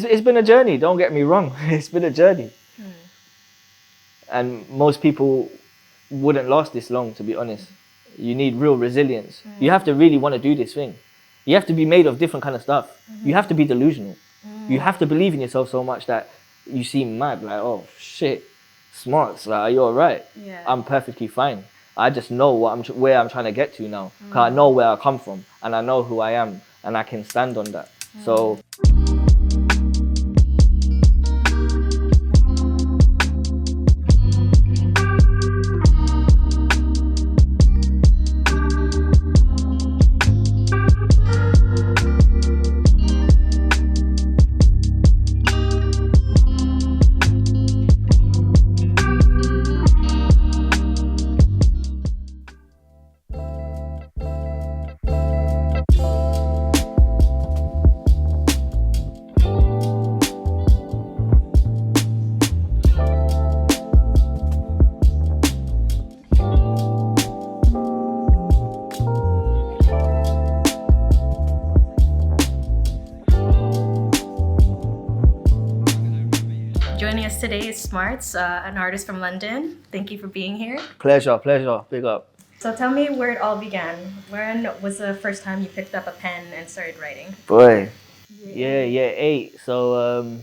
it's been a journey. Don't get me wrong. It's been a journey. And most people wouldn't last this long, to be honest. You need real resilience. You have to really want to do this thing. You have to be made of different kind of stuff. You have to be delusional. You have to believe in yourself so much that you seem mad. Like, oh shit, Smartz, like, are you alright? Yeah. I'm perfectly fine. I just know where I'm trying to get to now. Because I know where I come from and I know who I am and I can stand on that. So. Joining us today is Smartz, an artist from London. Thank you for being here. Pleasure. Big up. So tell me where it all began. When was the first time you picked up a pen and started writing? Boy, yeah, 8. So,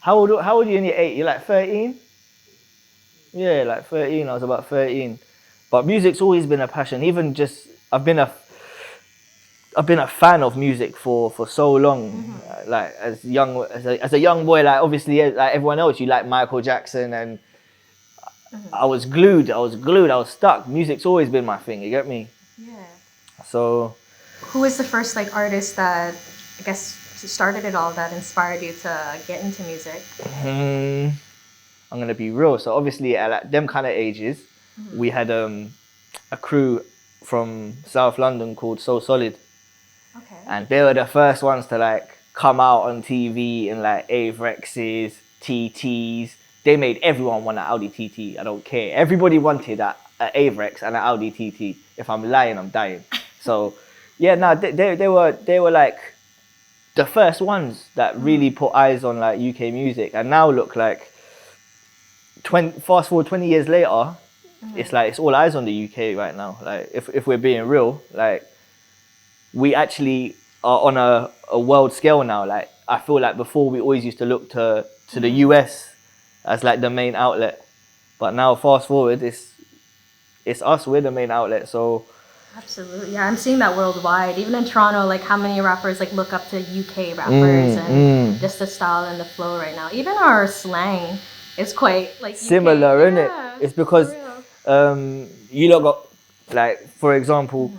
how old are you in your 8? You're like 13? Yeah, like 13. I was about 13. But music's always been a passion. Even just, I've been a fan of music for so long. Like as a young boy, like obviously like everyone else, you like Michael Jackson, and I was glued. I was stuck. Music's always been my thing. You get me? Yeah. So. Who was the first like artist that I guess started it all, that inspired you to get into music? I'm gonna be real. So obviously at like them kind of ages, we had a crew from South London called So Solid. Okay. And they were the first ones to like come out on TV in like Avrexes, TTs. They made everyone want an Audi TT. I don't care. Everybody wanted an Avrex and an Audi TT. If I'm lying, I'm dying. So yeah, no, they were like the first ones that really put eyes on like UK music. And now look, like fast forward 20 years later, it's like it's all eyes on the UK right now. Like if we're being real, like we actually are on a world scale now. Like I feel like before we always used to look to the US as like the main outlet, but now fast forward, it's us. We're the main outlet. So absolutely, yeah, I'm seeing that worldwide. Even in Toronto, like how many rappers like look up to UK rappers and just the style and the flow right now. Even our slang is quite like similar, UK. isn't it? It's because you lot got like, for example.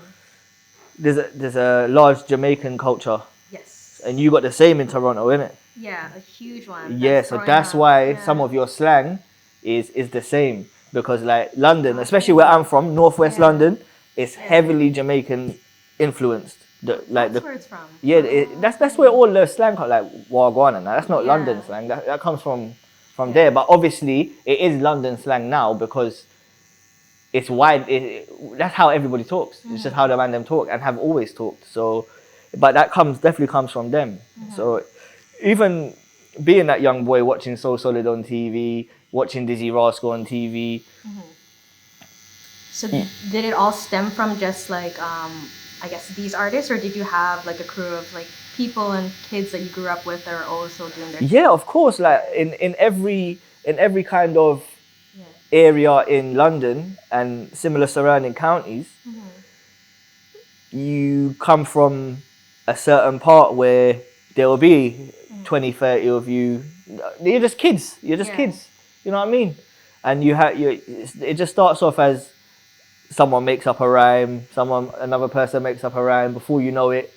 There's a large Jamaican culture. Yes. And you got the same in Toronto, innit? Yeah, a huge one. Yeah, so that's why some of your slang is the same. Because like London, especially where I'm from, Northwest London, is heavily Jamaican influenced. That's where it's from. Yeah, that's where all the slang comes, like Wagwan and that. That's not London slang. That comes from there. But obviously, it is London slang now because it's wide. That's how everybody talks. It's just how the man them talk and have always talked. So, but that definitely comes from them. So, even being that young boy watching So Solid on TV, watching Dizzy Rascal on TV. So, did it all stem from just like I guess these artists, or did you have like a crew of like people and kids that you grew up with that are also doing their? Yeah, of course. Like in every kind of area in London and similar surrounding counties, you come from a certain part where there will be 20, 30 of you. You're just kids. You know what I mean? And it just starts off as someone makes up a rhyme, another person makes up a rhyme. Before you know it,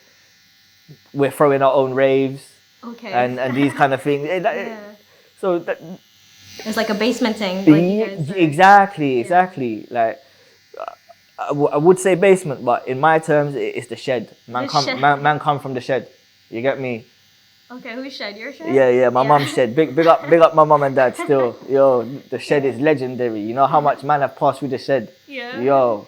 we're throwing our own raves. Okay. And these kind of things. So it's like a basement thing. Like exactly. Like I would say basement, but in my terms, it's the shed. Man come from the shed. You get me? Okay, whose shed? Your shed? Yeah. My mum's shed. Big up my mum and dad. Still, yo, the shed is legendary. You know how much man have passed through the shed. Yeah. Yo.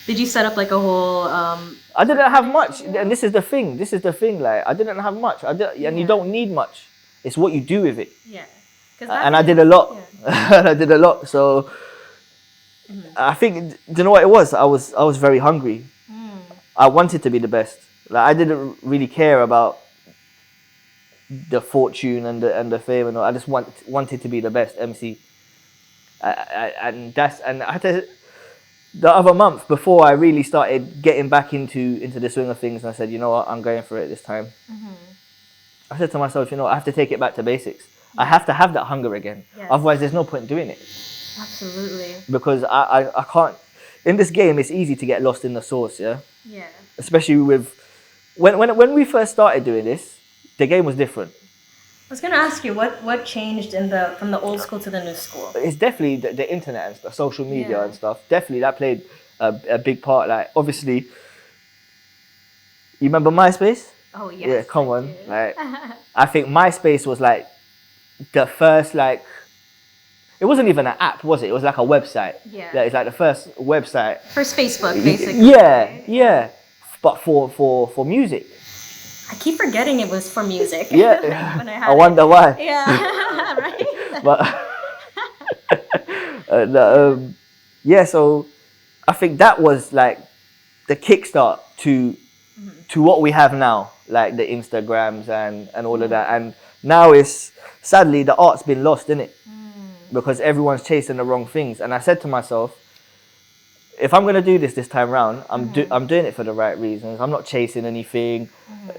Did you set up like a whole? I didn't have much, and this is the thing. Like I didn't have much. And you don't need much. It's what you do with it. Yeah. And I did a lot. Yeah. I did a lot. So I think, do you know what it was? I was very hungry. I wanted to be the best. Like I didn't really care about the fortune and the fame and all. I just wanted to be the best MC. And I had to. The other month before I really started getting back into the swing of things, and I said, you know what, I'm going for it this time. I said to myself, you know, I have to take it back to basics. I have to have that hunger again. Yes. Otherwise, there's no point in doing it. Absolutely. Because I can't. In this game, it's easy to get lost in the sauce, yeah. Yeah. Especially with when we first started doing this, the game was different. I was gonna ask you what changed from the old school to the new school. It's definitely the internet and stuff, social media Yeah. and stuff. Definitely that played a big part. Like obviously, you remember MySpace? Oh yes. Yeah, come I on. do. Like I think MySpace was like the first like. It wasn't even an app, was it? It was like a website. Yeah. It's like the first website. First Facebook, basically. Yeah. But for music. I keep forgetting it was for music. Yeah. When I I wonder why. Yeah. Right. But yeah, so I think that was like the kickstart to what we have now, like the Instagrams and all of that. And now it's sadly the art's been lost, innit? Because everyone's chasing the wrong things. And I said to myself, if I'm gonna do this time round, I'm doing it for the right reasons. I'm not chasing anything.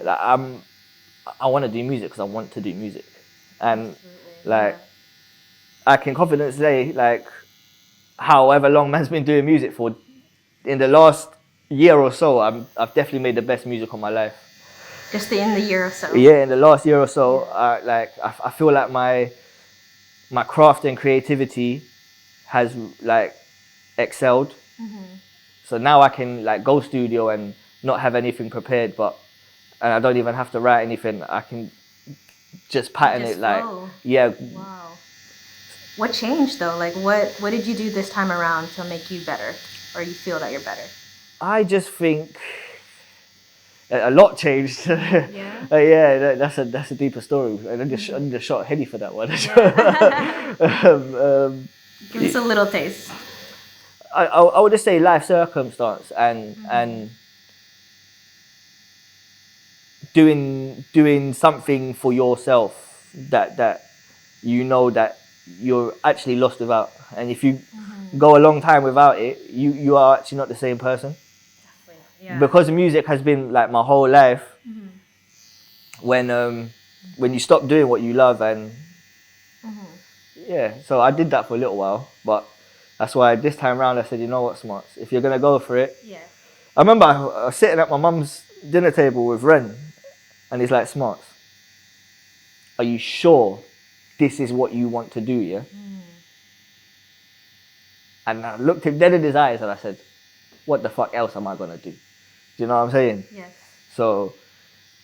Like, I want to do music because I want to do music, and like I can confidently say, like, however long man's been doing music for, in the last year or so, I've definitely made the best music of my life. Just in the year or so. Yeah, in the last year or so, I feel like my craft and creativity has like excelled. So now I can like go studio and not have anything prepared, and I don't even have to write anything. I can just pattern it like flow. Yeah. Wow. What changed though? Like what did you do this time around to make you better, or you feel that you're better? I just think a lot changed. Yeah. Yeah, that's a deeper story. I need to shot Henny for that one. Give us a little taste. I would just say life circumstance and doing something for yourself that you know that you're actually lost without, and if you go a long time without it, you are actually not the same person. Yeah. Because music has been like my whole life. When you stop doing what you love and yeah, so I did that for a little while, but that's why this time around I said, you know what, Smartz, if you're gonna go for it. Yeah. I remember I was sitting at my mum's dinner table with Ren, and he's like, Smartz, are you sure this is what you want to do, yeah? And I looked him dead in his eyes and I said, what the fuck else am I gonna do? Do you know what I'm saying? Yes. So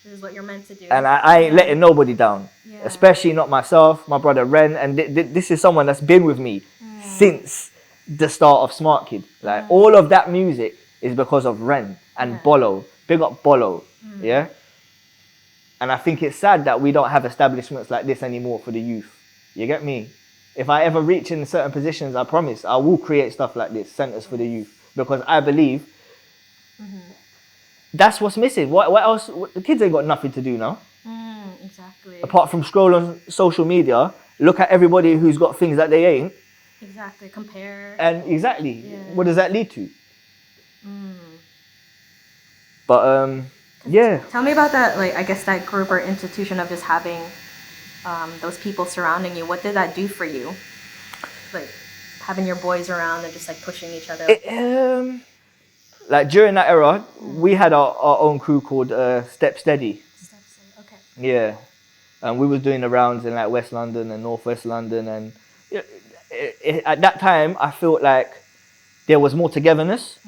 this is what you're meant to do. and I ain't letting nobody down, especially not myself, my brother Ren, and this is someone that's been with me since the start of Smart Kid. Like all of that music is because of Ren and Bolo. Big up Bolo, yeah. And I think it's sad that we don't have establishments like this anymore for the youth. You get me? If I ever reach in certain positions, I promise I will create stuff like this, centers for the youth, because I believe that's what's missing. What else? The kids ain't got nothing to do now. Exactly. Apart from scroll on social media, look at everybody who's got things that they ain't. Exactly. Compare. And exactly, what does that lead to? But yeah. Tell me about that, like, I guess that group or institution of just having those people surrounding you. What did that do for you? Like, having your boys around and just, like, pushing each other? Like, during that era, we had our own crew called Step Steady. Okay. Yeah. And we was doing the rounds in, like, West London and North West London. And at that time, I felt like there was more togetherness,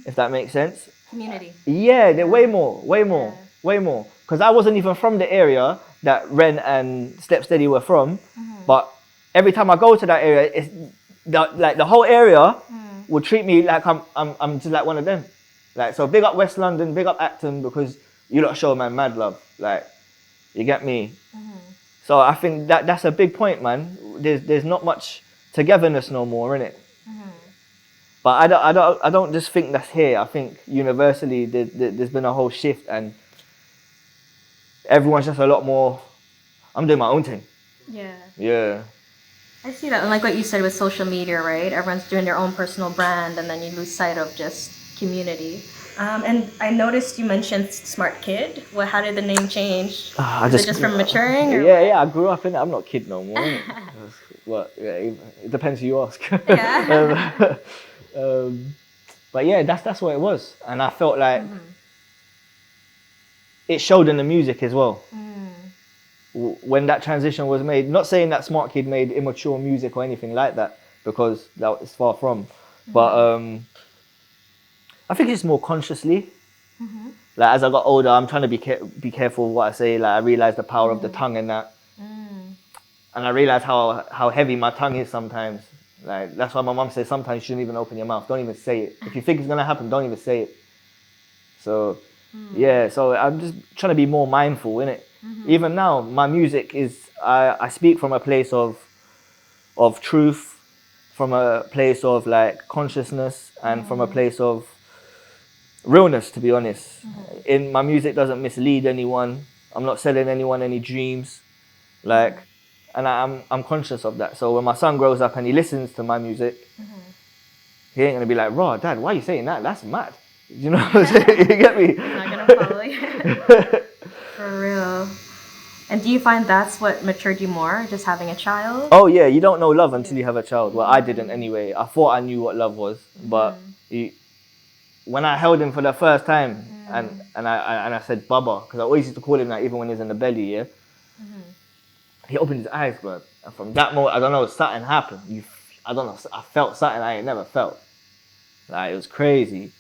if that makes sense. Community. Yeah, they're way more. Because I wasn't even from the area that Ren and Step Steady were from. But every time I go to that area, it's the whole area would treat me like I'm just like one of them. Like, so big up West London, big up Acton, because you lot show man mad love. Like, you get me? So I think that's a big point, man. There's not much togetherness no more, innit? But I don't just think that's here. I think universally there's been a whole shift, and everyone's just a lot more. I'm doing my own thing. Yeah. Yeah. I see that. And like what you said with social media, right? Everyone's doing their own personal brand, and then you lose sight of just community. And I noticed you mentioned Smart Kid. Well, how did the name change? Is it just from maturing? Or Yeah. I grew up in it. I'm not a kid no more. What? Yeah, it depends who you ask. Yeah. But yeah, that's what it was, and I felt like it showed in the music as well. When that transition was made, not saying that Smart Kid made immature music or anything like that, because that is far from, but I think it's more consciously. Like, as I got older, I'm trying to be careful what I say. Like, I realized the power of the tongue and that, and I realized how heavy my tongue is sometimes. Like, that's why my mum says sometimes you shouldn't even open your mouth. Don't even say it. If you think it's gonna happen, don't even say it. So yeah, so I'm just trying to be more mindful in it. Even now, my music is I speak from a place of truth, from a place of like consciousness, and from a place of realness, to be honest. In my music doesn't mislead anyone. I'm not selling anyone any dreams, like, and I'm conscious of that. So when my son grows up and he listens to my music, he ain't gonna be like, "Raw, Dad, why are you saying that? That's mad." You know what I'm saying? You get me? I'm not gonna follow you. For real. And do you find that's what matured you more, just having a child? Oh yeah, you don't know love until you have a child. Well, I didn't anyway. I thought I knew what love was, but when I held him for the first time, and I said Baba, because I always used to call him that even when he was in the belly, yeah. He opened his eyes, bro, and from that moment, I don't know, something happened. I don't know, I felt something I ain't never felt. Like, it was crazy,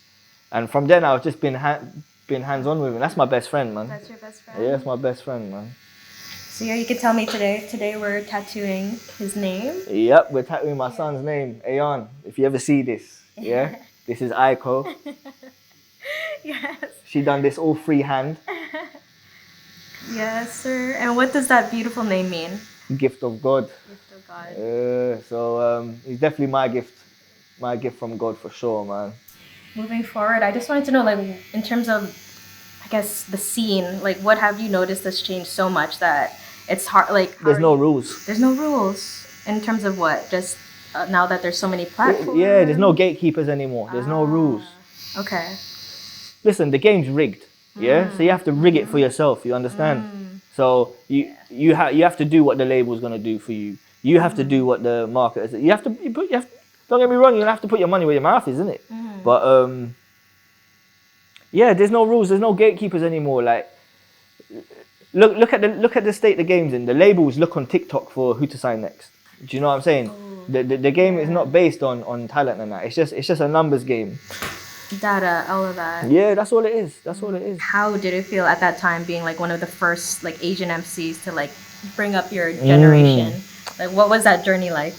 and from then I've just been hands on with him. That's my best friend, man. That's your best friend? Yeah, that's my best friend, man. So yeah, you could tell me today we're tattooing his name. Yep, we're tattooing my son's name, Ayan. If you ever see this, yeah, this is Aiko. Yes. She done this all freehand. Yes, sir. And what does that beautiful name mean? Gift of God. Gift of God. So it's definitely my gift from God for sure, man. Moving forward, I just wanted to know, like, in terms of, I guess, the scene, like, what have you noticed has changed so much that it's hard, like... There's no rules. There's no rules. In terms of what? Just now that there's so many platforms? Yeah, there's no gatekeepers anymore. There's no rules. Okay. Listen, the game's rigged, yeah? So you have to rig it for yourself, you understand? So you have to do what the label's going to do for you. You have to do what the market is. You have to, don't get me wrong, you have to put your money where your mouth is, isn't it? But yeah, there's no rules, there's no gatekeepers anymore. Like, look at the state the game's in. The labels look on TikTok for who to sign next. Do you know what I'm saying? The game is not based on talent and that. It's just a numbers game. Data, all of that. Yeah, that's all it is. That's all it is. How did it feel at that time being like one of the first like Asian MCs to like bring up your generation? Like, what was that journey like?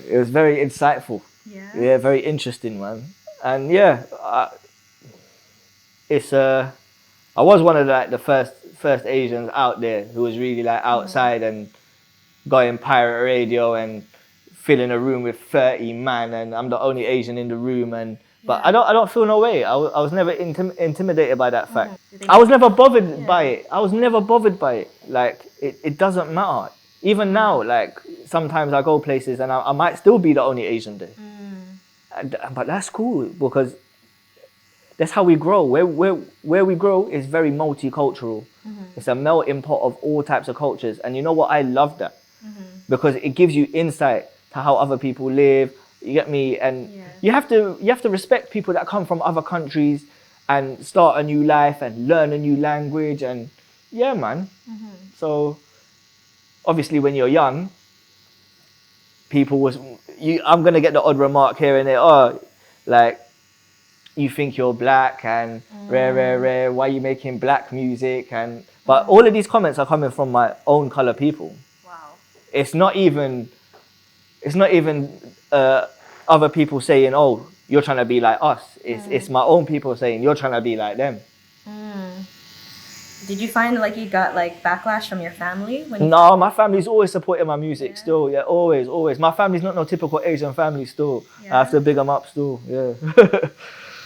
It was very insightful. Yeah, very interesting, man. And yeah, I was one of like the first Asians out there who was really like outside and going pirate radio and filling a room with 30 man, and I'm the only Asian in the room. But I don't feel no way. I was never intimidated by that fact. I was never bothered by it. I was never bothered by it. Like, it doesn't matter. Even now, like, sometimes I go places and I might still be the only Asian there. But that's cool, because that's how we grow. Where we grow is very multicultural. It's a melting pot of all types of cultures. And you know what? I love that. Because it gives you insight to how other people live. You get me? And you have to respect people that come from other countries and start a new life and learn a new language. And yeah, man. So obviously when you're young, I'm gonna get the odd remark here and there. Oh, like, you think you're black and rare. Why are you making black music? But all of these comments are coming from my own color people. Wow. It's not even it's not even other people saying, "Oh, you're trying to be like us." It's my own people saying, "You're trying to be like them." Did you find like you got like backlash from your family when you No, my family's always supporting my music Yeah. still. Yeah, always, always. My family's not no typical Asian family still. Yeah. I have to big them up still. Yeah.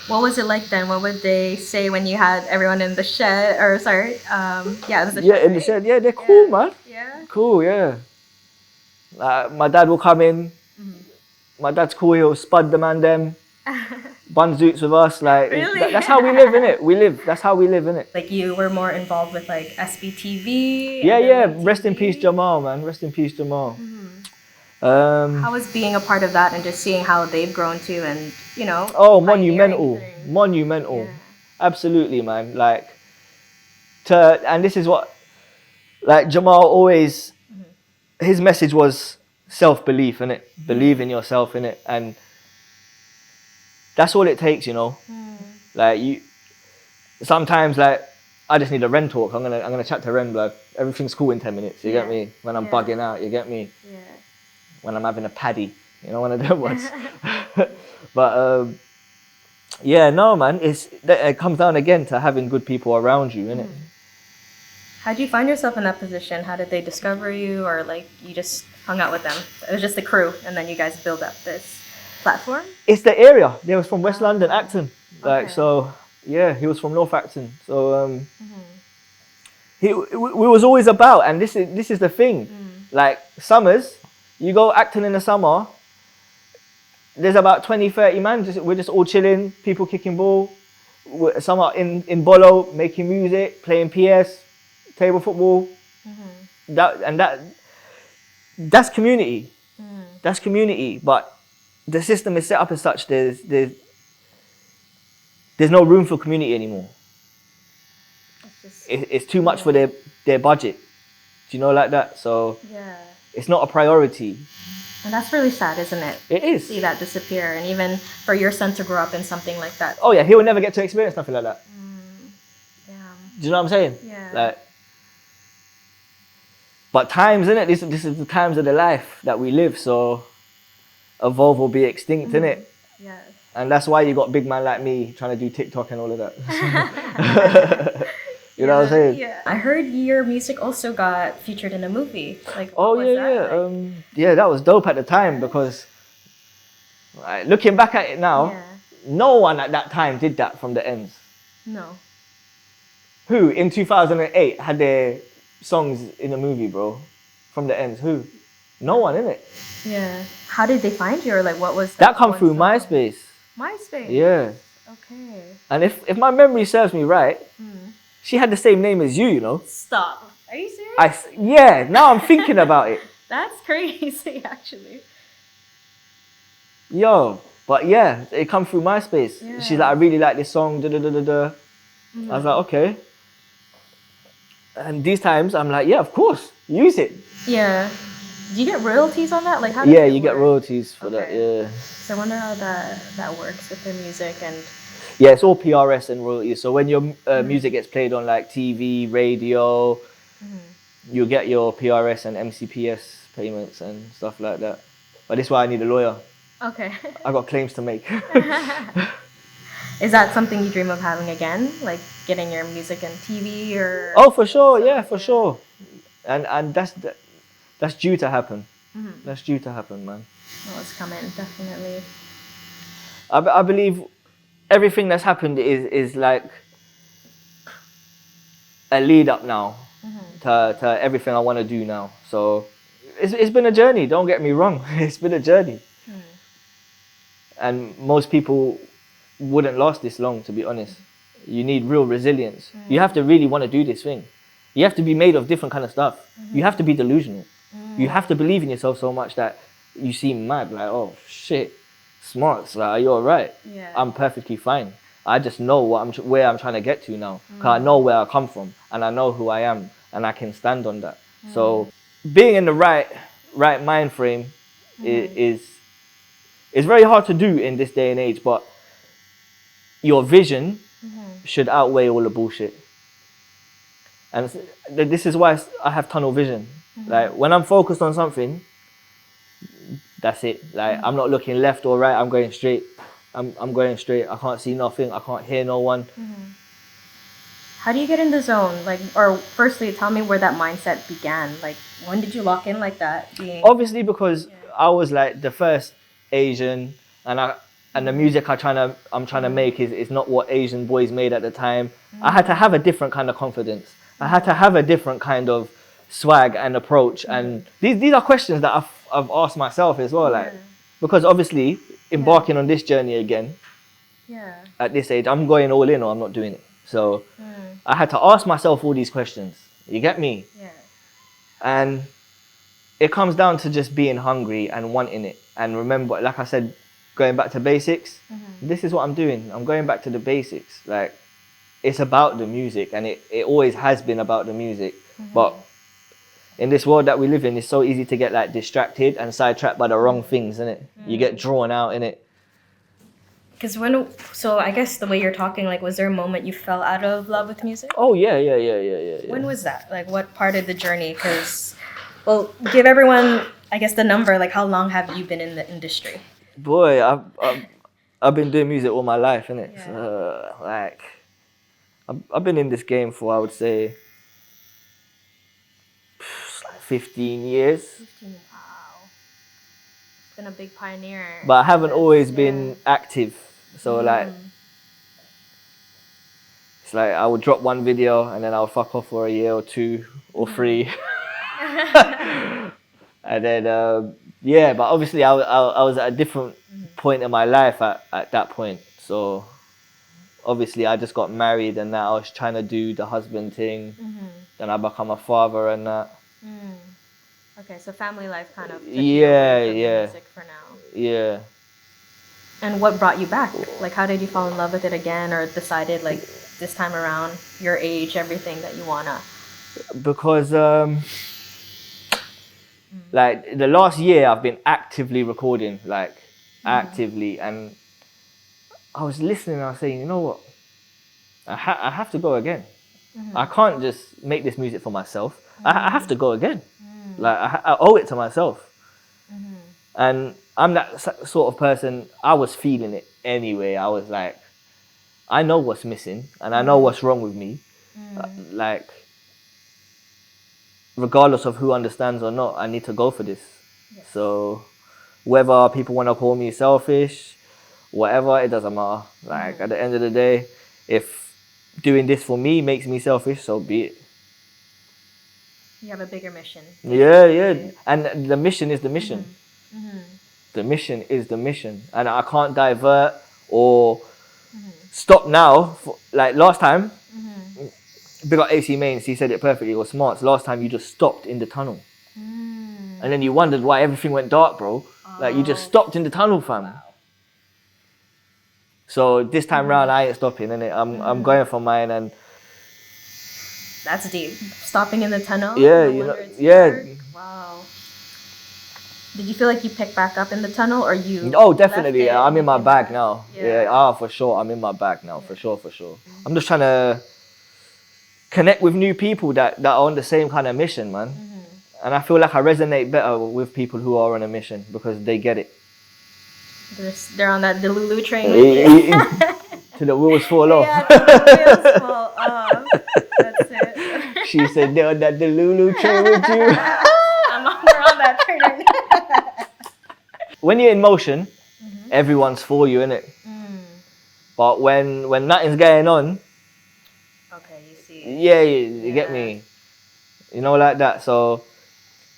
What was it like then? What would they say when you had everyone in the shed? Or sorry, yeah, it was the Yeah, shed, in the right? shed. Yeah, they're cool, man. Yeah. Cool, yeah. My dad will come in. My dad's cool. He'll spud the man them. Bun zoots with us. Like Really? that's how we live, innit? We live. That's how we live, innit? Like you were more involved with like SBTV. Yeah, and yeah. then, like, Rest in TV. peace, Jamal, man. Rest in peace, Jamal. How was being a part of that and just seeing how they've grown too, and you know? Oh, pioneering monumental, things. monumental. Yeah. Absolutely, man. Like, and this is what, like Jamal always, his message was self-belief, innit? Believe in yourself, innit? And that's all it takes, you know. Like sometimes like I just need a Ren talk. I'm gonna chat to Ren, blood. Everything's cool in 10 minutes. You get Yeah. me? When I'm Yeah. bugging out, you get me? Yeah. When I'm having a paddy, you know, one of them ones. But yeah, no, man. It comes down again to having good people around you, innit? How did you find yourself in that position? How did they discover you, or like you just hung out with them? It was just the crew, and then you guys build up this platform. It's the area. They was from West London, Acton. Like Okay. so, yeah, he was from North Acton. So we was always about, and this is the thing. Like summers, you go Acton in the summer. There's about 20, 30 man. We're just all chilling. People kicking ball. Some are in Bolo making music, playing PS, table football. That's community. That's community. But the system is set up as such. There's no room for community anymore. It's just It's too much for their budget. Do you know, like that? So yeah, it's not a priority. and that's really sad, isn't it? It is. See that disappear, and even for your son to grow up in something like that. Oh yeah, he will never get to experience nothing like that. Yeah. Do you know what I'm saying? Yeah. Like, but times, innit? This is the times of the life that we live. So evolve or be extinct, innit? Yes. And that's why you got big man like me trying to do TikTok and all of that. You know what I'm saying? Yeah. I heard your music also got featured in a movie. Like, Oh what was yeah, that yeah. like? Yeah, that was dope at the time because like, looking back at it now, Yeah. no one at that time did that from the ends. No. Who in 2008 had their songs in a movie, bro? From the ends, who? No one, innit? Yeah. How did they find you, or like what was That come one through song? MySpace. MySpace. Yeah. Okay. And if my memory serves me right, she had the same name as you know. Stop. Are you serious? Yeah, now I'm thinking about it. That's crazy, actually. Yo, but yeah, it come through MySpace. Yeah. She's like, I really like this song, da da da da da. I was like, okay. And these times, I'm like, yeah, of course, use it. Yeah. Do you get royalties on that? Like, how does Yeah, it you get work? royalties for that, Okay. yeah. So I wonder how that works with their music and. Yeah, it's all PRS and royalties. So when your music gets played on like TV, radio, you get your PRS and MCPS payments and stuff like that. But this is why I need a lawyer. Okay. I got claims to make. Is that something you dream of having again? Like getting your music on TV or? Oh, for sure, yeah, for sure. And that's due to happen. That's due to happen, man. Oh, it's coming, definitely. I believe everything that's happened is like a lead up now to everything I want to do now. So it's been a journey. Don't get me wrong. It's been a journey, and most people wouldn't last this long. To be honest, you need real resilience. You have to really want to do this thing. You have to be made of different kind of stuff. You have to be delusional. You have to believe in yourself so much that you seem mad. Like, oh shit, Smartz, like, are you alright? Yeah. I'm perfectly fine. I just know where I'm trying to get to now. Because I know where I come from and I know who I am and I can stand on that. So being in the right mind frame is very hard to do in this day and age, but your vision should outweigh all the bullshit. And this is why I have tunnel vision. Like when I'm focused on something, That's it. Like, I'm not looking left or right. I'm going straight. I'm going straight. I can't see nothing. I can't hear no one. How do you get in the zone? Like, or firstly, tell me where that mindset began. Like, when did you lock in like that? Being Obviously, because I was like the first Asian, and the music I'm trying to make is not what Asian boys made at the time. I had to have a different kind of confidence. I had to have a different kind of swag and approach. And these are questions that I've asked myself as well. Like, because obviously embarking on this journey again at this age, I'm going all in or I'm not doing it. So I had to ask myself all these questions. You get me? Yeah. And it comes down to just being hungry and wanting it. And remember, like I said, going back to basics, this is what I'm doing. I'm going back to the basics. Like, it's about the music, and it always has been about the music. But in this world that we live in, it's so easy to get like distracted and sidetracked by the wrong things, isn't it? You get drawn out in it. Because so I guess the way you're talking, like, was there a moment you fell out of love with music? Oh yeah. When was that? Like, what part of the journey? Because, well, give everyone, I guess, the number. Like, how long have you been in the industry? Boy, I've been doing music all my life, innit? Yeah. So, like, I've been in this game for, I would say, like 15 years. 15. Wow. Been a big pioneer. But I haven't always been active. So like, it's like I would drop one video and then I'll fuck off for a year or 2 or 3. And then, but obviously I was at a different point in my life at that point. So obviously I just got married and now I was trying to do the husband thing. Then I become a father and that. Okay, so family life kind of took Yeah, you away from the yeah. music for now. Yeah. And what brought you back? Like, how did you fall in love with it again, or decided, like, this time around, your age, everything that you wanna? Because like the last year I've been actively recording, like actively, and I was listening and I was saying, you know what, I have to go again. I can't just make this music for myself. I have to go again. Like I owe it to myself. And I'm that sort of person. I was feeling it anyway. I was like, I know what's missing and I know what's wrong with me. Like, regardless of who understands or not, I need to go for this. So whether people want to call me selfish, whatever, it doesn't matter. Like, at the end of the day, if doing this for me makes me selfish, so be it. You have a bigger mission. Yeah. And the mission is the mission. The mission is the mission. And I can't divert or stop now. Like last time, big up AC Mains, he said it perfectly, or Smartz. Last time you just stopped in the tunnel. And then you wondered why everything went dark, bro. Like, you just stopped in the tunnel, fam. Wow. So this time round, I ain't stopping, innit? I'm going for mine. And that's deep. Stopping in the tunnel? Yeah, you know, yeah. Wow. Did you feel like you picked back up in the tunnel, or you? Oh, definitely. I'm in my bag back? now. Yeah. For sure. I'm in my bag now, for sure. I'm just trying to connect with new people that are on the same kind of mission, man. And I feel like I resonate better with people who are on a mission because they get it. They're on that Delulu train. Till the wheels fall off. Yeah, till the wheels fall off. That's it. She said they're on that Delulu train with you. We're on that train. When you're in motion, everyone's for you, innit? But when nothing's going on, okay, you see. Yeah, you get me. You know, like that. So,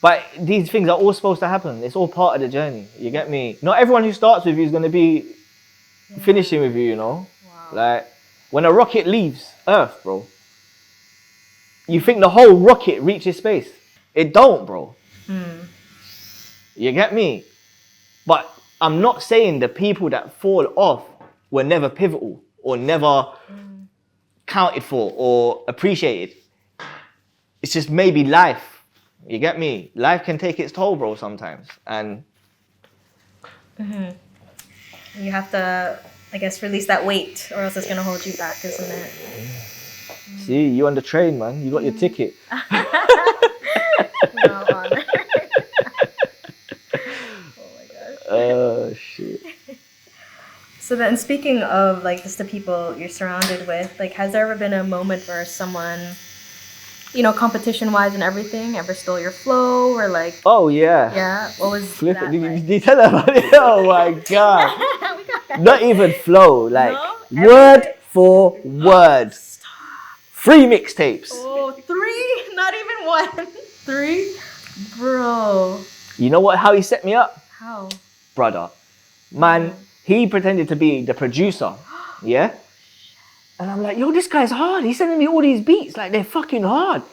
but these things are all supposed to happen. It's all part of the journey. You get me? Not everyone who starts with you is going to be finishing with you, you know? Wow. Like, when a rocket leaves Earth, bro, you think the whole rocket reaches space. It don't, bro. You get me? But I'm not saying the people that fall off were never pivotal or never counted for or appreciated. It's just maybe life. You get me? Life can take its toll, bro, sometimes. And you have to, I guess, release that weight, or else it's gonna hold you back, isn't it? See, you on the train, man. You got your ticket. No, oh my God. then speaking of like just the people you're surrounded with, like has there ever been a moment where someone, you know, competition wise and everything, ever stole your flow or like Oh yeah. yeah, what was Flip that it. like? Did you tell her about it? Oh my god. We got Not even flow. Like No? word Everything? for word. 3 mixtapes. Oh, 3? Not even 1. 3? Bro. You know what? How he set me up, How? brother. Man, he pretended to be the producer. Yeah. And I'm like, yo, this guy's hard. He's sending me all these beats. Like, they're fucking hard.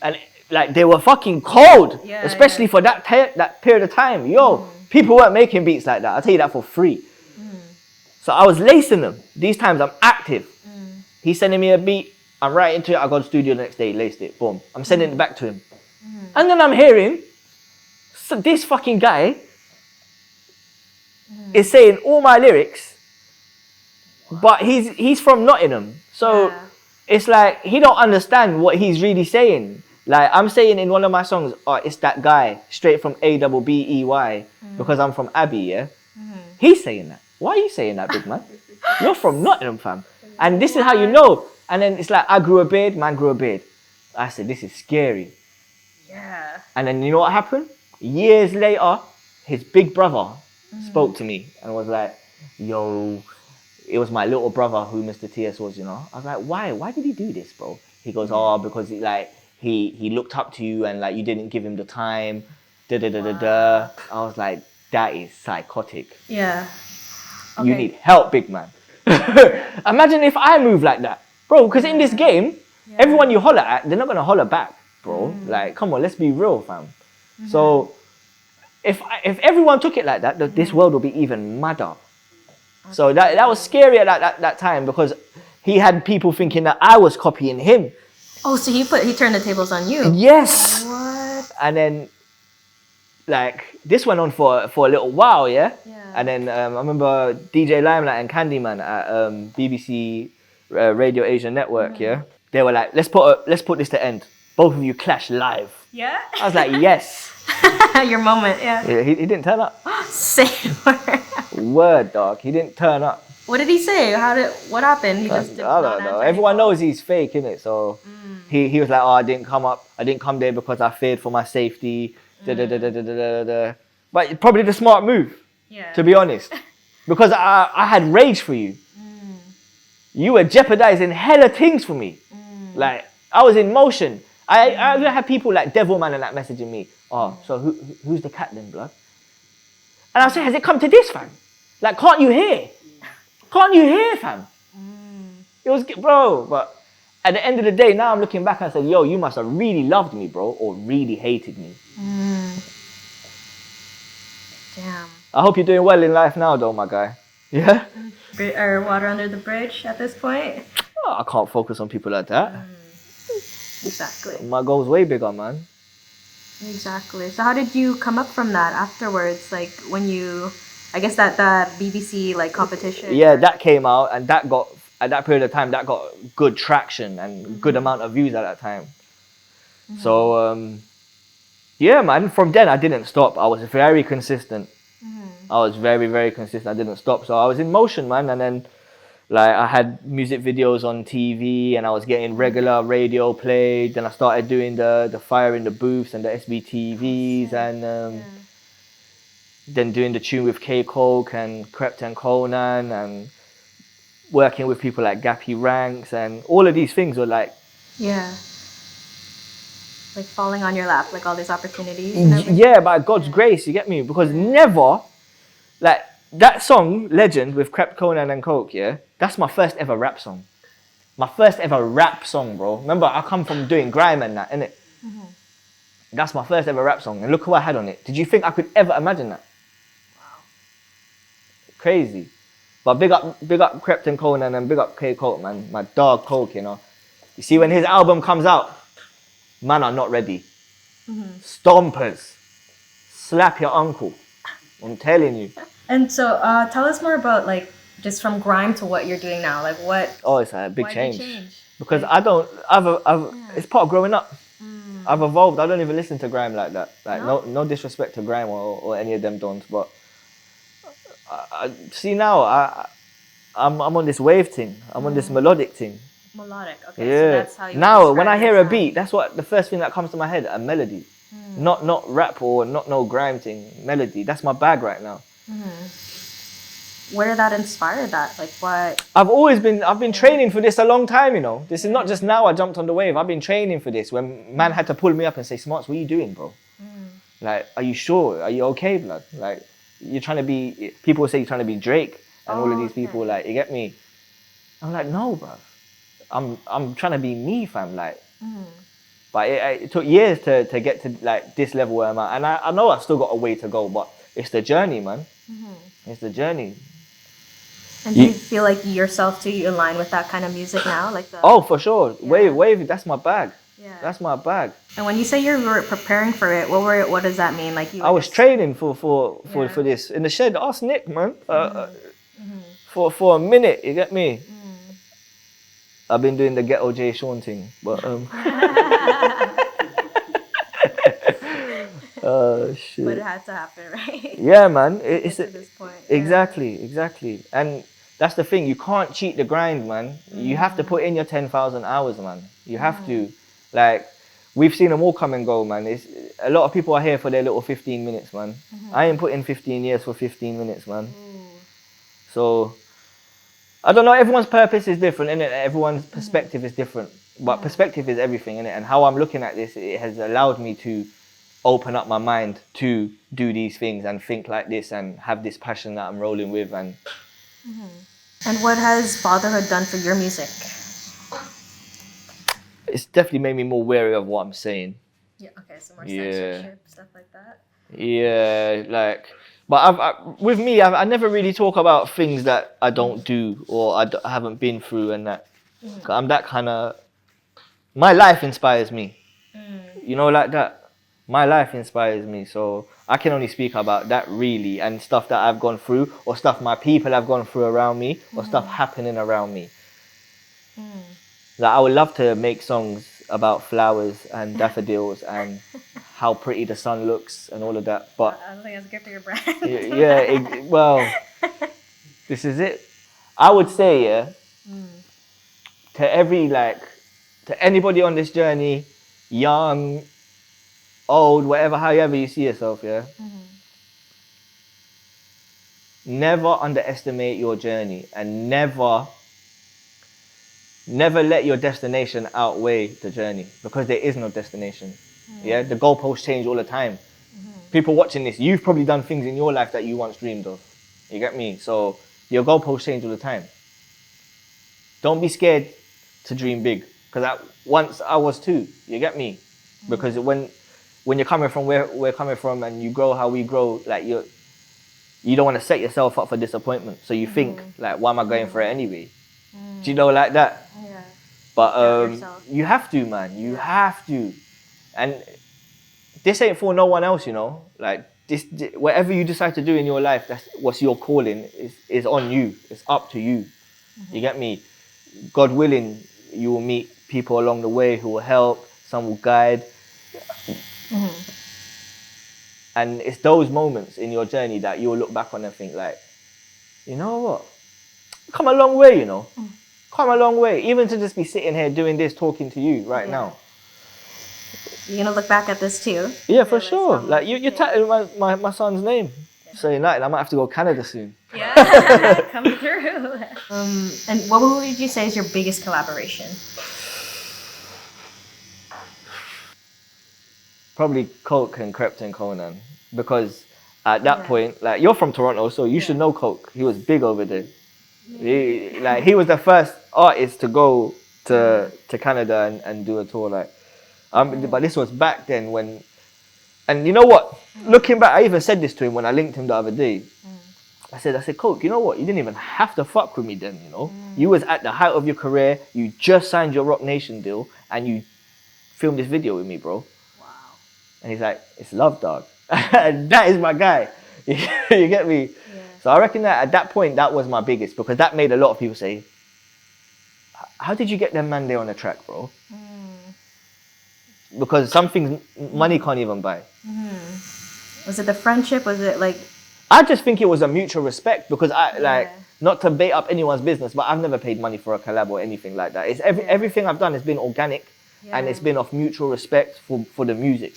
And, like, they were fucking cold. Yeah, especially yeah. for that period of time. Yo, people weren't making beats like that. I'll tell you that for free. So I was lacing them. These times I'm active. He's sending me a beat. I'm writing to it. I go to the studio the next day, laced it. Boom. I'm sending it back to him. And then I'm hearing this fucking guy is saying all my lyrics. But he's from Nottingham, so Yeah. it's like he don't understand what he's really saying. Like I'm saying in one of my songs, oh, it's that guy straight from ABBEY because I'm from Abbey, yeah. He's saying that. Why are you saying that, big man? You're from Nottingham, fam. And this is how you know. And then it's like I grew a beard, man grew a beard. I said this is scary. Yeah. And then you know what happened? Years later, his big brother spoke to me and was like, yo. It was my little brother who Mr. TS was, you know. I was like, why? Why did he do this, bro? He goes, oh, because he looked up to you and like you didn't give him the time. Da da da da da. I was like, that is psychotic. Yeah. You need help, big man. Imagine if I move like that, bro. Because in this game, everyone you holler at, they're not gonna holler back, bro. Like, come on, let's be real, fam. So if everyone took it like that, this world would be even madder. So that was scary at that time because he had people thinking that I was copying him. Oh, so he turned the tables on you. Yes. What? And then, like, this went on for a little while, yeah? Yeah. And then I remember DJ Limelight and Candyman at BBC Radio Asia Network, yeah? They were like, let's put this to end. Both of you clash live. Yeah. I was like, yes. Your moment, yeah. Yeah, he didn't turn up. Say word. Word, dog. He didn't turn up. What did he say? What happened? He just did I not don't know. answer Everyone any knows he's fake, innit? So he was like, oh, I didn't come there because I feared for my safety. Da, da, da, da, da, da, da. But probably the smart move, Yeah. to be honest. Because I had rage for you. You were jeopardizing hella things for me. Like, I was in motion. I even had people like Devilman and that messaging me. Oh, so who's the cat then, blood? And I said, has it come to this, fam? Like, can't you hear? Can't you hear, fam? It was, bro, but at the end of the day, now I'm looking back and I said, yo, you must have really loved me, bro, or really hated me. Damn. I hope you're doing well in life now, though, my guy. Yeah? Or water under the bridge at this point? Oh, I can't focus on people like that. Exactly. My goal's way bigger, man. Exactly. So how did you come up from that afterwards? Like when you, I guess that BBC like competition. Yeah, that came out and that got, at that period of time, that got good traction and good amount of views at that time. So, yeah, man, from then I didn't stop. I was very consistent. I was very, very consistent. I didn't stop. So I was in motion, man. And then, like, I had music videos on TV and I was getting regular radio played. Then I started doing the fire in the booths and the SBTVs and then doing the tune with K Coke and Crept and Conan and working with people like Gappy Ranks and all of these things were like... Yeah. Like falling on your lap, like all these opportunities and everything. Yeah, by God's grace, you get me? Because never, like, that song, Legend, with Crept, Conan and Coke, yeah? That's my first ever rap song. My first ever rap song, bro. Remember, I come from doing grime and that, innit? That's my first ever rap song. And look who I had on it. Did you think I could ever imagine that? Wow. Crazy. But big up Crept and Conan and big up K Coke, man. My dog Coke, you know? You see, when his album comes out, man are not ready. Stompers. Slap your uncle. I'm telling you. And so tell us more about like just from grime to what you're doing now. Like what? Oh, it's a big Why change. did you change? Because it's part of growing up. I've evolved. I don't even listen to grime like that. Like no disrespect to grime or any of them dons, but see now I'm on this wave thing. I'm on this melodic thing. Melodic. Okay, Yeah. so that's how you Now, when I describe hear your a sound. beat, that's what the first thing that comes to my head, a melody. Not rap or not no grime thing. Melody. That's my bag right now. Where did that inspire that? Like what? I've been training for this a long time, you know. This is not just now I jumped on the wave. I've been training for this when man had to pull me up and say, Smartz, what are you doing, bro? Like, are you sure? Are you okay, blood? Like, you're trying to be, people say you're trying to be Drake and all of these people, like, you get me? I'm like, no, bro. I'm trying to be me, fam, like. But it took years to get to like this level where I'm at. And I know I've still got a way to go, but it's the journey, man. It's the journey. And do you feel like yourself too, you align with that kind of music now? Like the Oh, for sure. Wave, that's my bag. Yeah. That's my bag. And when you say you were preparing for it, what does that mean? Like you I was training for Yeah. this. In the shed, ask Nick, man. For a minute, you get me? I've been doing the ghetto J Sean thing, but shit. But it had to happen, right? Yeah, man. It's to this point. Exactly. And that's the thing. You can't cheat the grind, man. You have to put in your 10,000 hours, man. You have to. Like, we've seen them all come and go, man. A lot of people are here for their little 15 minutes, man. I ain't put in 15 years for 15 minutes, man. So, I don't know. Everyone's purpose is different, innit? Everyone's perspective is different. But perspective is everything, innit? And how I'm looking at this, it has allowed me to open up my mind to do these things and think like this and have this passion that I'm rolling with. And what has fatherhood done for your music? it's definitely made me more wary of what I'm saying. Yeah. Okay. So more censorship, stuff like that. Yeah, like, but with me, I never really talk about things that I don't do or I haven't been through and that. I'm that kind of. My life inspires me. You know, like that. My life inspires me, so I can only speak about that really, and stuff that I've gone through, or stuff my people have gone through around me, or stuff happening around me. Like, I would love to make songs about flowers and daffodils and how pretty the sun looks and all of that, but I don't think that's good for your brand. well, this is it. I would say, to anybody on this journey, young, old, whatever, however you see yourself, never underestimate your journey, and never let your destination outweigh the journey, because there is no destination. The goalposts change all the time. People watching this, you've probably done things in your life that you once dreamed of. You get me? So your goalposts change all the time. Don't be scared to dream big, because once I was too. You get me? Because when you're coming from where we're coming from and you grow how we grow, like you don't want to set yourself up for disappointment. So you think, like, why am I going for it anyway? Do you know, like that? Yeah. But you have to, man. You have to. And this ain't for no one else, you know. Like, this, whatever you decide to do in your life, that's what's your calling, is on you. It's up to you. You get me? God willing, you will meet people along the way who will help, some will guide. And it's those moments in your journey that you'll look back on and think, like, you know what? Come a long way, you know. Come a long way. Even to just be sitting here doing this, talking to you right now. You're gonna look back at this too. Yeah, for sure. Like, you're tattooing my son's name. Saying that, and I might have to go to Canada soon. Yeah, coming through. And what would you say is your biggest collaboration? Probably Coke and Krypton Conan, because at that point, like, you're from Toronto, so you should know Coke. He was big over there. He was the first artist to go to Canada and do a tour. Like, but this was back then when, and you know what? Looking back, I even said this to him when I linked him the other day. I said, Coke, you know what? You didn't even have to fuck with me then, you know? You was at the height of your career, you just signed your Rock Nation deal, and you filmed this video with me, bro. Wow. And he's like, it's love, dog. And that is my guy. You get me? Yeah. So I reckon that at that point, that was my biggest, because that made a lot of people say, how did you get them man there on the track, bro? Because some things money can't even buy. Was it the friendship? Was it like I just think it was a mutual respect because like, Yeah. not to bait up anyone's business, but I've never paid money for a collab or anything like that. It's everything I've done has been organic, and Yeah. it's been of mutual respect for the music.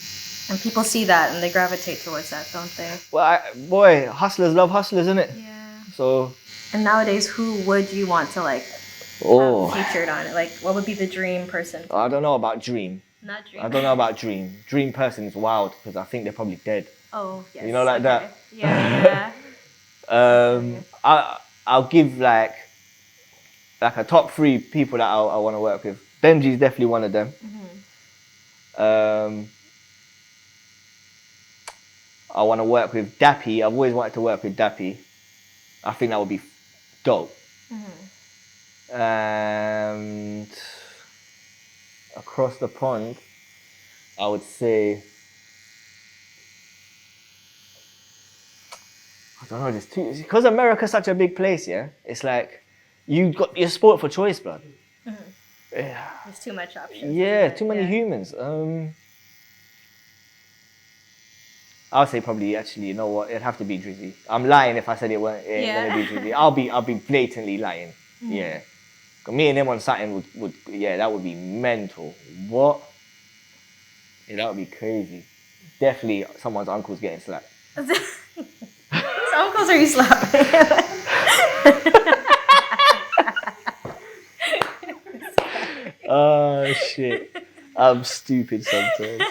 And people see that and they gravitate towards that, don't they? Well, boy, hustlers love hustlers, innit? Yeah. So, And nowadays, who would you want to like oh, have featured on it? Like, what would be the dream person? I don't know about Dream. Not dream. I don't know about Dream. Dream person is wild because I think they're probably dead. Oh, yes. You know, like that? Okay. Yeah, yeah. I'll give like a top 3 people that I want to work with. Benji's definitely one of them. I want to work with Dappy. I've always wanted to work with Dappy. I think that would be dope. And across the pond, I would say, I don't know, because America's such a big place, yeah? It's like, you're spoiled for choice, blood. Yeah. There's too much options. Yeah, too many humans. I would say probably, actually, you know what? It'd have to be Drizzy. I'm lying if I said it ain't gonna be Drizzy. I'll be blatantly lying. Yeah. 'Cause me and him on something would that would be mental. What? Yeah, that would be crazy. Definitely someone's uncle's getting slapped. Whose uncles are you slapping? Oh shit. I'm stupid sometimes.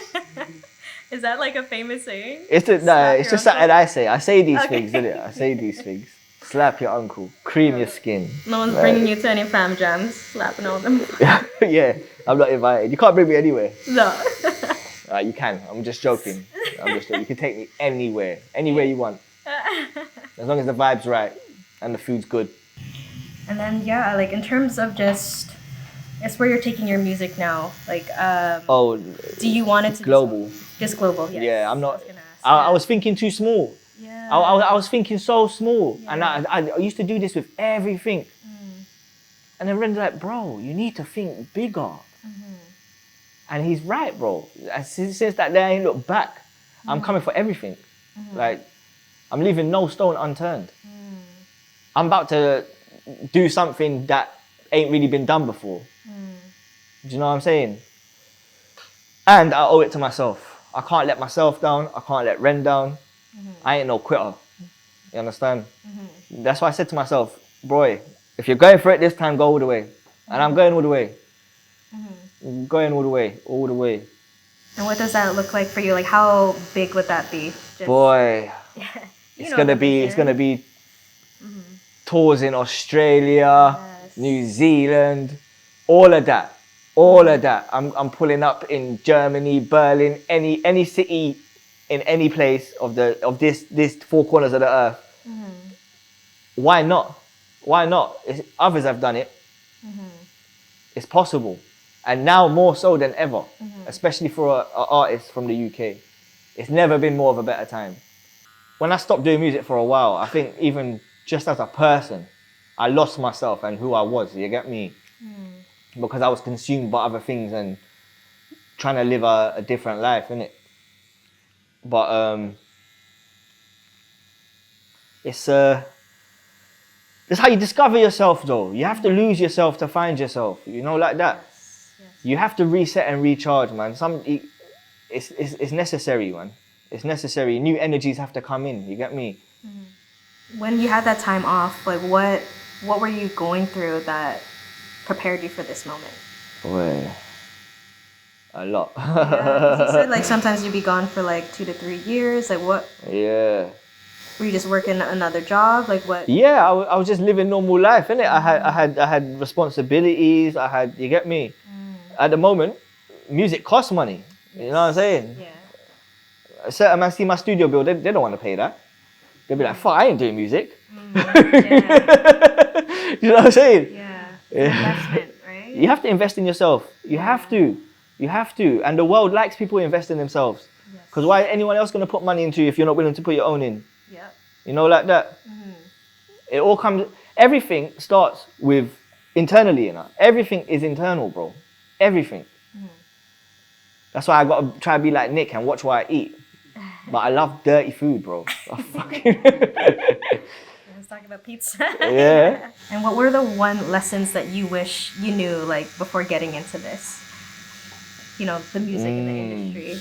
Is that like a famous saying? It's just your something uncle? I say. I say these Okay. things, innit? I say these things. Slap your uncle, cream your skin. No one's Right. bringing you to any fam jams, slapping all them. Yeah, I'm not invited. You can't bring me anywhere. No. You can. I'm just joking. You can take me anywhere you want, as long as the vibe's right and the food's good. And then yeah, like in terms of just, it's where you're taking your music now. Like, do you want it to global. be just global? Yes. Yeah, I'm not. I was gonna ask. I was thinking too small. Yeah. I was thinking so small, Yeah. and I used to do this with everything. And then Ren's like, bro, you need to think bigger. And he's right, bro. And since that day, I ain't looked back. I'm coming for everything. Like, I'm leaving no stone unturned. I'm about to do something that ain't really been done before. Do you know what I'm saying? And I owe it to myself. I can't let myself down. I can't let Ren down. I ain't no quitter. You understand? That's why I said to myself, boy, if you're going for it this time, go all the way. And I'm going all the way. I'm going all the way, all the way. And what does that look like for you? Like, how big would that be? Just, Boy, you it's know gonna the be vision. tours in Australia, Yes. New Zealand, all of that. All of that. I'm pulling up in Germany, Berlin, any city in any place of this 4 corners of the earth. Why not? Why not? Others have done it. It's possible. And now more so than ever, especially for an artist from the UK. It's never been more of a better time. When I stopped doing music for a while, I think even just as a person, I lost myself and who I was, you get me? Because I was consumed by other things and trying to live a different life, innit? But it's how you discover yourself, though. You have to lose yourself to find yourself, you know, like that. You have to reset and recharge, man. It's necessary, man. It's necessary. New energies have to come in, you get me? When you had that time off, like what were you going through that prepared you for this moment? Boy, a lot. Yeah, 'cause you said like sometimes you'd be gone for like 2 to 3 years. Like what? Yeah. Were you just working another job? Like what? Yeah, I was just living normal life, innit? I had responsibilities. You get me? At the moment, music costs money. You know what I'm saying? Yeah. A certain man see my studio bill, they don't want to pay that. They'll be like, fuck, I ain't doing music. Yeah. You know what I'm saying? Yeah. Investment, right? You have to invest in yourself. You have to. You have to. And the world likes people who invest in themselves. Because why anyone else going to put money into you if you're not willing to put your own in? Yeah. You know, like that. It all comes, everything starts with internally, you know. Everything is internal, bro. Everything. That's why I got to try to be like Nick and watch what I eat. but I love dirty food, bro. I fucking Let's talk about pizza. Yeah. And what were the one lessons that you wish you knew, like, before getting into this? You know, the music in the industry.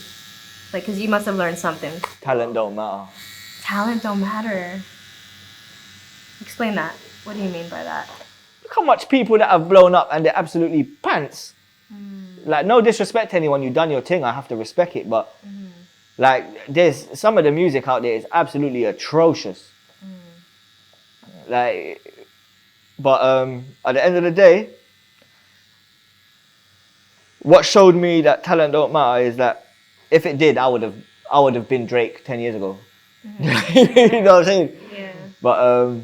Like, because you must have learned something. Talent don't matter. Talent don't matter. Explain that. What do you mean by that? Look how much people that have blown up and they're absolutely pants. Like, no disrespect to anyone, you've done your thing, I have to respect it, but like, there's some of the music out there is absolutely atrocious. Like, but at the end of the day, what showed me that talent don't matter is that if it did, I would have been Drake 10 years ago. You know what I'm saying? Yeah. But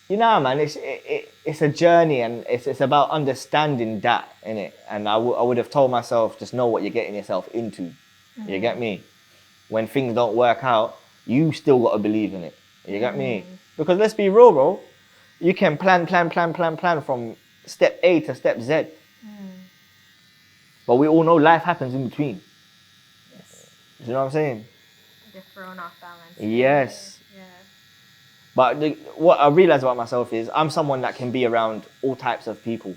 you know, man, it's a journey, and it's about understanding that, innit? And I would have told myself, just know what you're getting yourself into. You get me? When things don't work out, you still got to believe in it. You get me? Because let's be real, bro. You can plan from step A to step Z. But we all know life happens in between. Yes. Do you know what I'm saying? You're thrown off balance. Yes. Yeah. But what I realize about myself is I'm someone that can be around all types of people.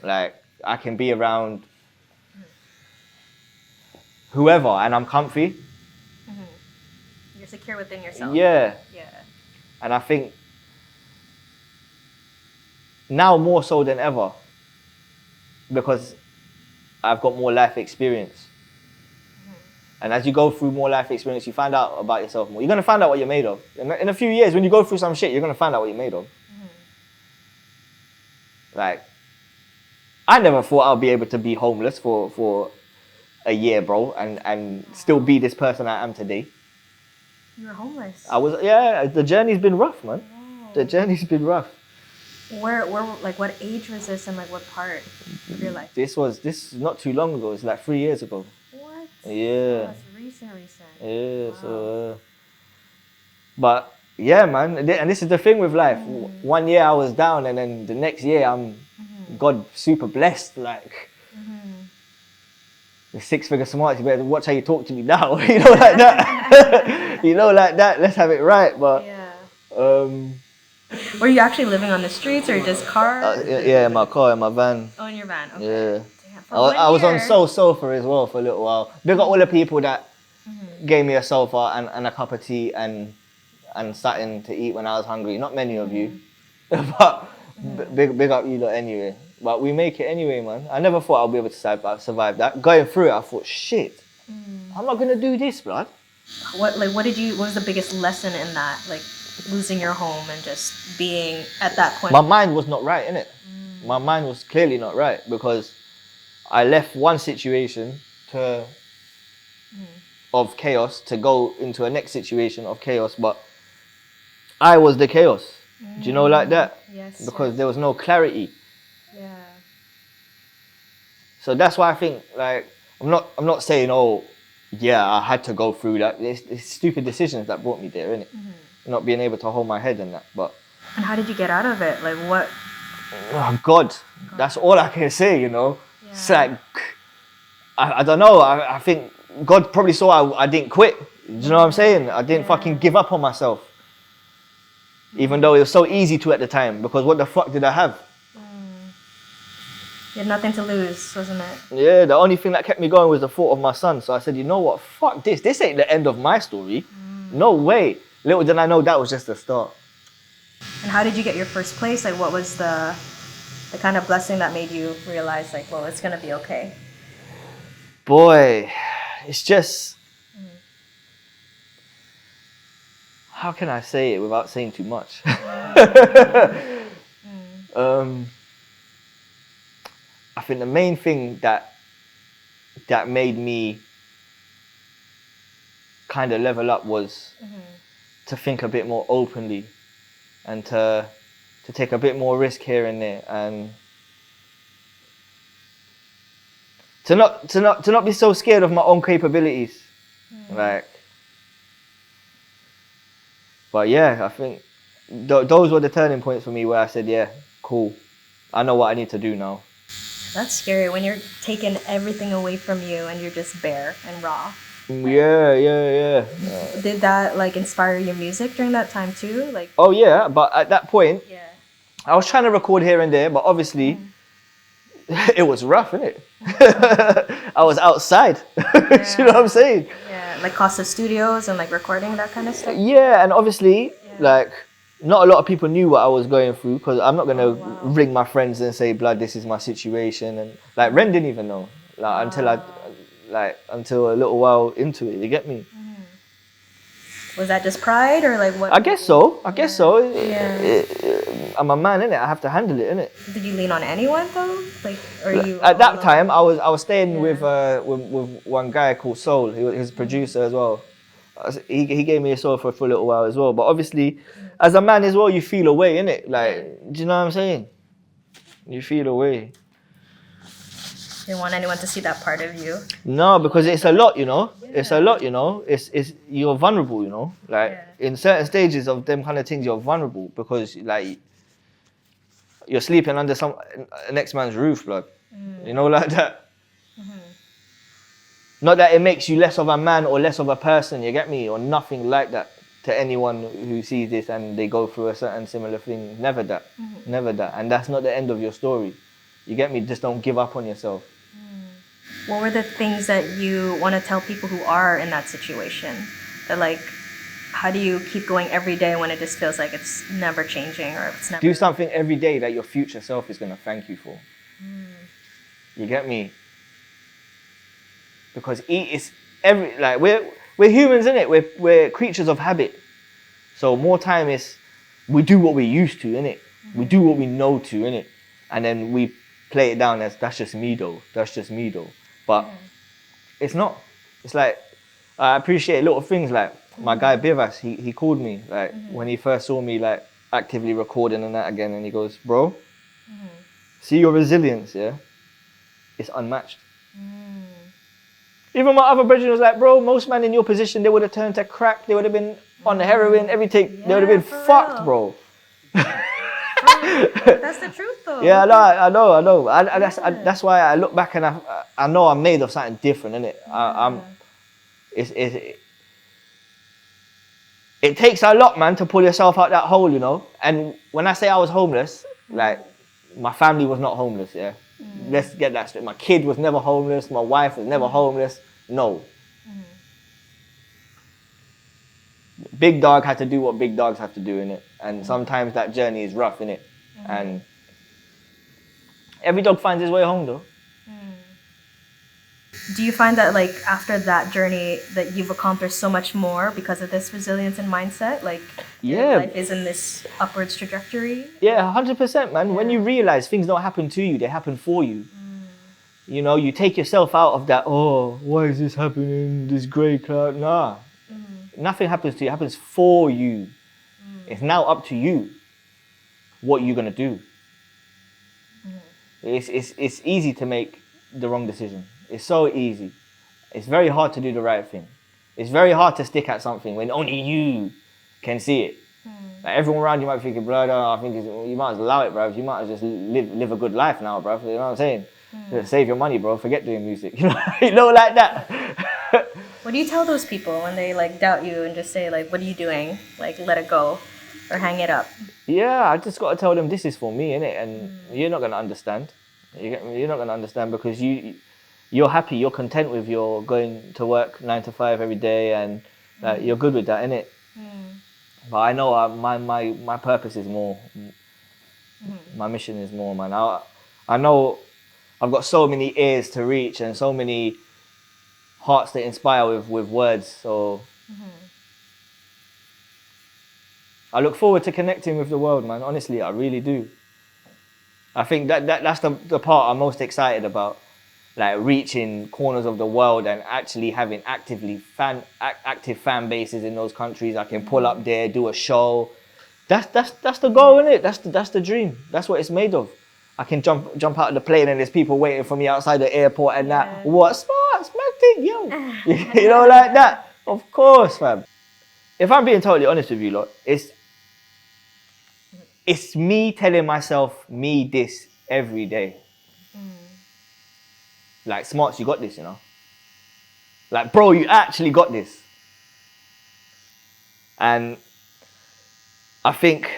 Like, I can be around whoever and I'm comfy. You're secure within yourself. Yeah. Yeah. And I think now more so than ever, because I've got more life experience. And as you go through more life experience, you find out about yourself more. You're going to find out what you're made of. In a few years, when you go through some shit, you're going to find out what you're made of. Like, I never thought I'd be able to be homeless for a year, bro, and still be this person I am today. You were homeless. Yeah, the journey's been rough, man. The journey's been rough. Where, like, what age was this and, like, what part of your life? This is not too long ago. It's like 3 years ago. What? Yeah. Oh, that's recent. Yeah, Wow. so... but, yeah, man. And this is the thing with life. 1 year I was down, and then the next year I'm... God, super blessed. Like... the 6-figure Smartz, you better watch how you talk to me now. You know, like that. You know, like that. Let's have it right. But... yeah. Were you actually living on the streets or just car? yeah, in my car, in my van. Oh, in your van. Okay. Yeah. Damn, for I was on year. sofa as well for a little while. Big up all the people that gave me a sofa and a cup of tea and something to eat when I was hungry. Not many of you, but big up you lot anyway. But we make it anyway, man. I never thought I'd be able to survive that. Going through it, I thought, shit, I'm not gonna do this, blood. What was the biggest lesson in that? Like, losing your home and just being at that point? My mind was not right, innit? My mind was clearly not right, because I left one situation of chaos to go into a next situation of chaos, but I was the chaos. Do you know, like that? Yes. Because there was no clarity. Yeah. So that's why I think, like, I'm not saying, oh, yeah, I had to go through that. It's stupid decisions that brought me there, innit? Not being able to hold my head and that, but... And how did you get out of it? Like, what? Oh, God. That's all I can say, you know? Yeah. It's like, I don't know, I think God probably saw I didn't quit. Do you know what I'm saying? I didn't fucking give up on myself. Even though it was so easy to at the time, because what the fuck did I have? You had nothing to lose, wasn't it? Yeah, the only thing that kept me going was the thought of my son. So I said, you know what, fuck this. This ain't the end of my story. No way. Little did I know that was just the start. And how did you get your first place? Like, what was the kind of blessing that made you realize, like, well, it's gonna be okay? Boy, it's just... how can I say it without saying too much? I think the main thing that made me kind of level up was to think a bit more openly, and to take a bit more risk here and there, and to not be so scared of my own capabilities. Like, but yeah, I think those were the turning points for me, where I said, yeah, cool, I know what I need to do now. That's scary when you're taking everything away from you and you're just bare and raw. Yeah. Did that like inspire your music during that time too? Like, Oh yeah, but at that point, yeah. I was trying to record here and there, but obviously it was rough, innit? I was outside. You know what I'm saying? Yeah, like cost of studios and like recording that kind of stuff. Yeah, and obviously, Yeah. like, not a lot of people knew what I was going through because I'm not gonna wow. ring my friends and say, "Blood, this is my situation," and like Ren didn't even know, like until a little while into it. You get me? Was that just pride or like what? I guess so. I guess so. Yeah. I'm a man, innit? I have to handle it, innit? Did you lean on anyone though? Like, are you At that alone? time, I was staying Yeah. with one guy called Soul. He was a producer as well. He gave me a soul for a little while as well. But obviously, as a man as well, you feel away, innit? Like, do you know what I'm saying? You feel away. You didn't want anyone to see that part of you. No, because it's a lot, you know. It's a lot, you know. It's you're vulnerable, you know. Like in certain stages of them kind of things, you're vulnerable because like you're sleeping under some next man's roof, blood. You know, like that. Not that it makes you less of a man or less of a person, you get me, or nothing like that to anyone who sees this and they go through a certain similar thing. Never that. Never that. And that's not the end of your story. You get me? Just don't give up on yourself. What were the things that you want to tell people who are in that situation? That like, how do you keep going every day when it just feels like it's never changing or it's never... Do something every day that your future self is going to thank you for. You get me? Because we're humans, innit? We're creatures of habit. So more time is we do what we're used to, innit? We do what we know to, innit? And then we play it down as that's just me though. That's just me though. But it's not. It's like I appreciate little things like my guy Bivas, he called me like when he first saw me like actively recording and that again, and he goes, "Bro, see your resilience, yeah? It's unmatched." Even my other brethren was like, "Bro, most men in your position, they would have turned to crack, they would have been on the heroin, everything. They would have been fucked, bro." That's the truth though. Yeah, I know. That's why I look back and I know I'm made of something different, innit? It takes a lot, man, to pull yourself out that hole, you know? And when I say I was homeless, like, my family was not homeless, yeah? Let's get that straight. My kid was never homeless. My wife was never homeless. No. Big dog had to do what big dogs have to do, innit? And sometimes that journey is rough, innit? And every dog finds his way home, though. Do you find that like after that journey that you've accomplished so much more because of this resilience and mindset? Like your life is in this upwards trajectory? Yeah, 100%, man. When you realize things don't happen to you, they happen for you. You know, you take yourself out of that, oh, why is this happening, this grey cloud? Nah. Nothing happens to you, it happens for you. It's now up to you what you're going to do. It's easy to make the wrong decision. It's so easy. It's very hard to do the right thing. It's very hard to stick at something when only you can see it. Like everyone around you might be thinking, "Brother, I think you might as well allow it, bro. You might as well just live a good life now, bro." You know what I'm saying? Save your money, bro. Forget doing music. You know, like that. What do you tell those people when they like doubt you and just say like, "What are you doing? Like, let it go, or hang it up"? Yeah, I just got to tell them this is for me, innit? And you're not gonna understand. You're not gonna understand because you're happy, you're content with your going to work 9 to 5 every day, and you're good with that, innit? But I know my purpose is more. My mission is more, man. I know I've got so many ears to reach and so many hearts to inspire with words. So I look forward to connecting with the world, man. Honestly, I really do. I think that's the part I'm most excited about. Like reaching corners of the world and actually having active fan bases in those countries. I can pull up there, do a show. That's the goal, isn't it? That's the dream. That's what it's made of. I can jump out of the plane and there's people waiting for me outside the airport and that. What Smartz, man, yo, you know, like that. Of course, fam. If I'm being totally honest with you, lot, it's me telling myself this every day. Like, Smartz, you got this, you know? Like, bro, you actually got this. And I think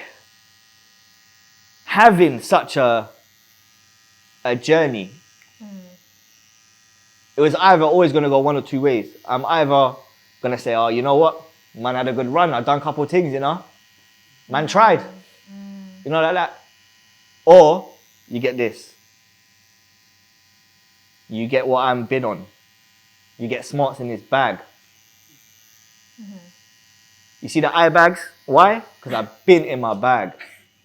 having such a journey, it was either always going to go one or two ways. I'm either going to say, oh, you know what? Man had a good run. I've done a couple of things, you know? Man tried. You know, like that. Or you get this. You get what I'm bid on. You get Smartz in his bag. You see the eye bags? Why? Because I've been in my bag.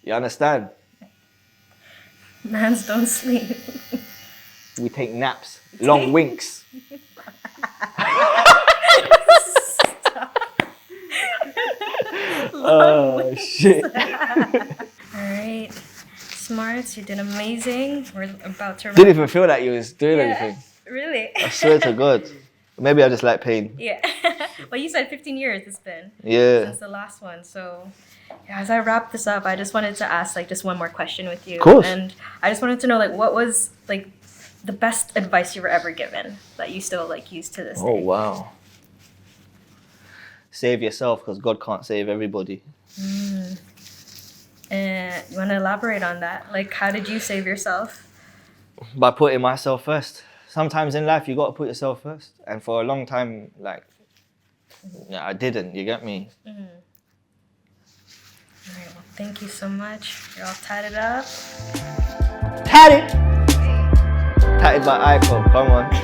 You understand? Mans don't sleep. We take naps. Long winks. Oh, shit. Alright. Smartz, you did amazing. We're about to wrap. Didn't even feel like you was doing anything. Really? I swear to God. Maybe I just like pain. Yeah. Well, you said 15 years it's been Yeah. since the last one. So, yeah, as I wrap this up, I just wanted to ask like just one more question with you. Of course. And I just wanted to know like what was like the best advice you were ever given that you still like use to this Oh, day? wow. Save yourself because God can't save everybody. And you want to elaborate on that? Like, how did you save yourself? By putting myself first. Sometimes in life you got to put yourself first. And for a long time, like, yeah, I didn't. You get me? All right, well, thank you so much. You're all tatted up. Tatted! Tatted by Ico. Come on.